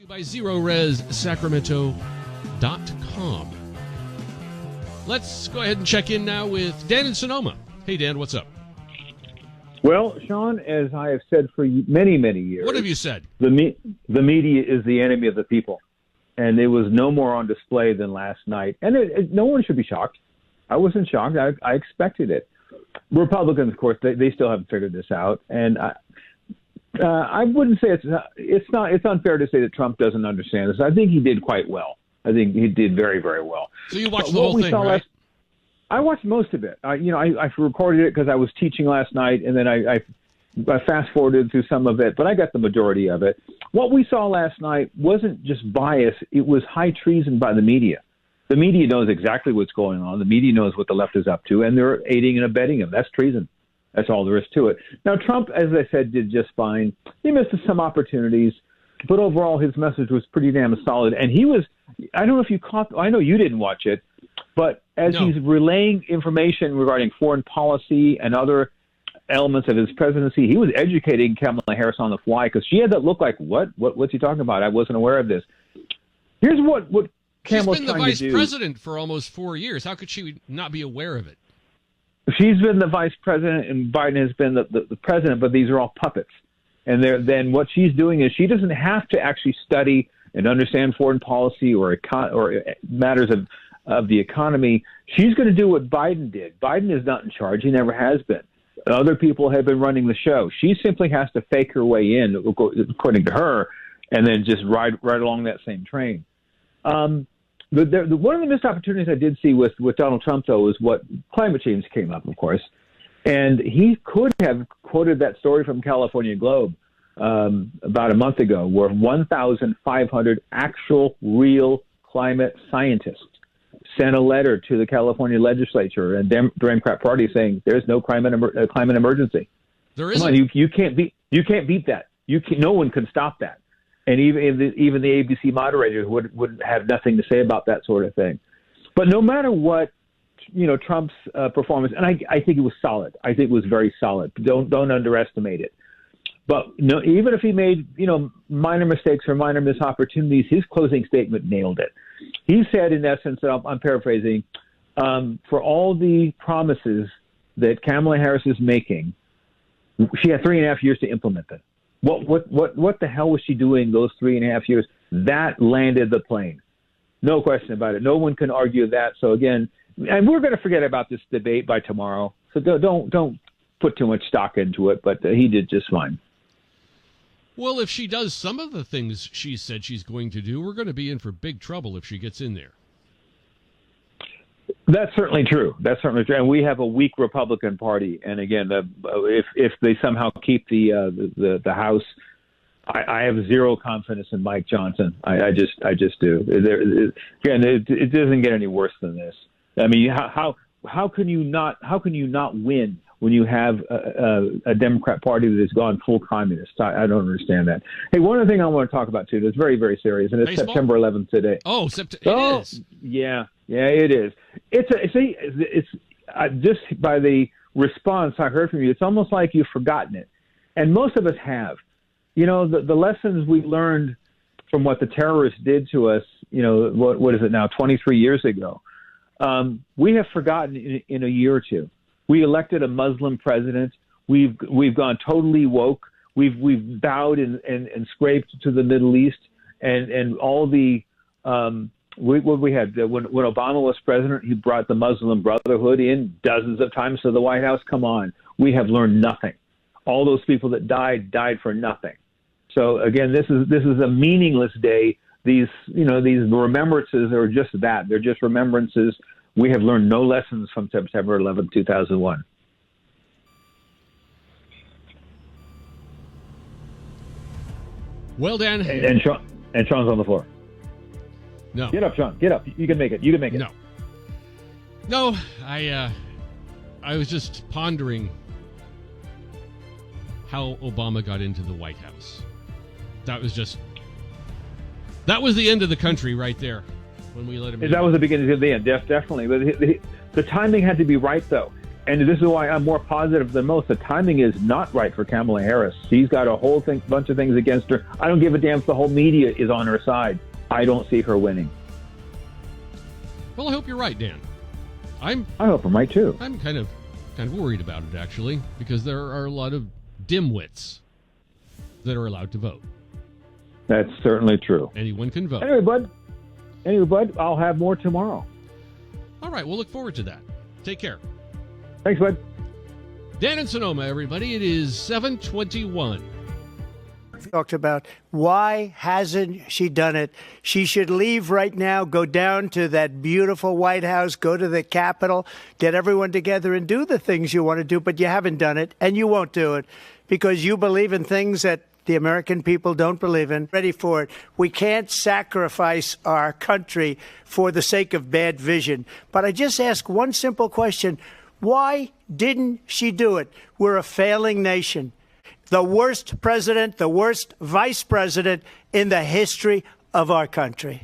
By ZeroResSacramento.com. Let's go ahead and check in now with Dan in Sonoma. Hey, Dan, what's up? Well, Sean, as I have said for many, many years... What have you said? The media is the enemy of the people. And it was no more on display than last night. And no one should be shocked. I wasn't shocked. I expected it. Republicans, of course, they still haven't figured this out. And I wouldn't say it's unfair to say that Trump doesn't understand this. I think he did quite well. I think he did very, very well. So you watched the whole thing, right? I watched most of it. I recorded it because I was teaching last night, and then I fast forwarded through some of it, but I got the majority of it. What we saw last night wasn't just bias; it was high treason by the media. The media knows exactly what's going on. The media knows what the left is up to, and they're aiding and abetting him. That's treason. That's all there is to it. Now, Trump, as I said, did just fine. He missed some opportunities, but overall his message was pretty damn solid. And he was, I don't know if you caught, I know you didn't watch it, but as he's relaying information regarding foreign policy and other elements of his presidency, he was educating Kamala Harris on the fly because she had that look like, what's he talking about? I wasn't aware of this. Here's what Kamala's trying to do. She's been the vice president for almost 4 years. How could she not be aware of it? She's been the vice president, and Biden has been the president, but these are all puppets. And then what she's doing is she doesn't have to actually study and understand foreign policy or matters of the economy. She's going to do what Biden did. Biden is not in charge. He never has been. Other people have been running the show. She simply has to fake her way in, according to her, and then just ride along that same train. One of the missed opportunities I did see with Donald Trump, though, was what climate change came up, of course. And he could have quoted that story from California Globe about a month ago, where 1,500 actual, real climate scientists sent a letter to the California legislature and Democrat Party saying there's no climate emergency. There isn't. Come on, you can't beat that. No one can stop that. And even the ABC moderators would have nothing to say about that sort of thing. But no matter what, Trump's performance, and I think it was solid. I think it was very solid. Don't underestimate it. But no, even if he made minor mistakes or minor missed opportunities, his closing statement nailed it. He said, in essence, I'm paraphrasing, for all the promises that Kamala Harris is making, she had 3.5 years to implement them. What the hell was she doing those 3.5 years? That landed the plane. No question about it. No one can argue that. So again, and we're going to forget about this debate by tomorrow. So don't put too much stock into it, but he did just fine. Well, if she does some of the things she said she's going to do, we're going to be in for big trouble if she gets in there. That's certainly true. And we have a weak Republican Party. And again, if they somehow keep the House, I have zero confidence in Mike Johnson. I just do. It doesn't get any worse than this. I mean, how can you not win when you have a Democrat Party that has gone full communist? I don't understand that. Hey, one other thing I want to talk about too that's very, very serious, and it's Baseball? September 11th today. Oh, it is. Yeah, it is. It's just by the response I heard from you, it's almost like you've forgotten it, and most of us have. The lessons we learned from what the terrorists did to us. What is it now? 23 years ago. We have forgotten in a year or two. We elected a Muslim president. We've gone totally woke. We've bowed and scraped to the Middle East and all the what we had when Obama was president. He brought the Muslim Brotherhood in dozens of times to the White House. Come on, we have learned nothing. All those people that died for nothing. So again, this is a meaningless day. These remembrances are just that. They're just remembrances. We have learned no lessons from September 11, 2001. Well, Dan. And Sean's on the floor. No. Get up, Sean. Get up. You can make it. No. I was just pondering how Obama got into the White House. That was the end of the country right there when we let him in. That was the beginning of the end, definitely. But the timing had to be right, though. and this is why I'm more positive than most. The timing is not right for Kamala Harris. She's got a whole bunch of things against her. I don't give a damn if the whole media is on her side. I don't see her winning. Well, I hope you're right, Dan. I hope I'm right too. I'm kind of worried about it, actually, because there are a lot of dimwits that are allowed to vote. That's certainly true. Anyone can vote. Anyway, bud, I'll have more tomorrow. All right, we'll look forward to that. Take care. Thanks, bud. Dan and Sonoma, everybody. It is 7:21. Talked about why hasn't she done it? She should leave right now, go down to that beautiful White House, go to the Capitol, get everyone together and do the things you want to do, but you haven't done it and you won't do it because you believe in things that the American people don't believe in. Ready for it. We can't sacrifice our country for the sake of bad vision. But I just ask one simple question. Why didn't she do it? We're a failing nation. The worst president, the worst vice president in the history of our country.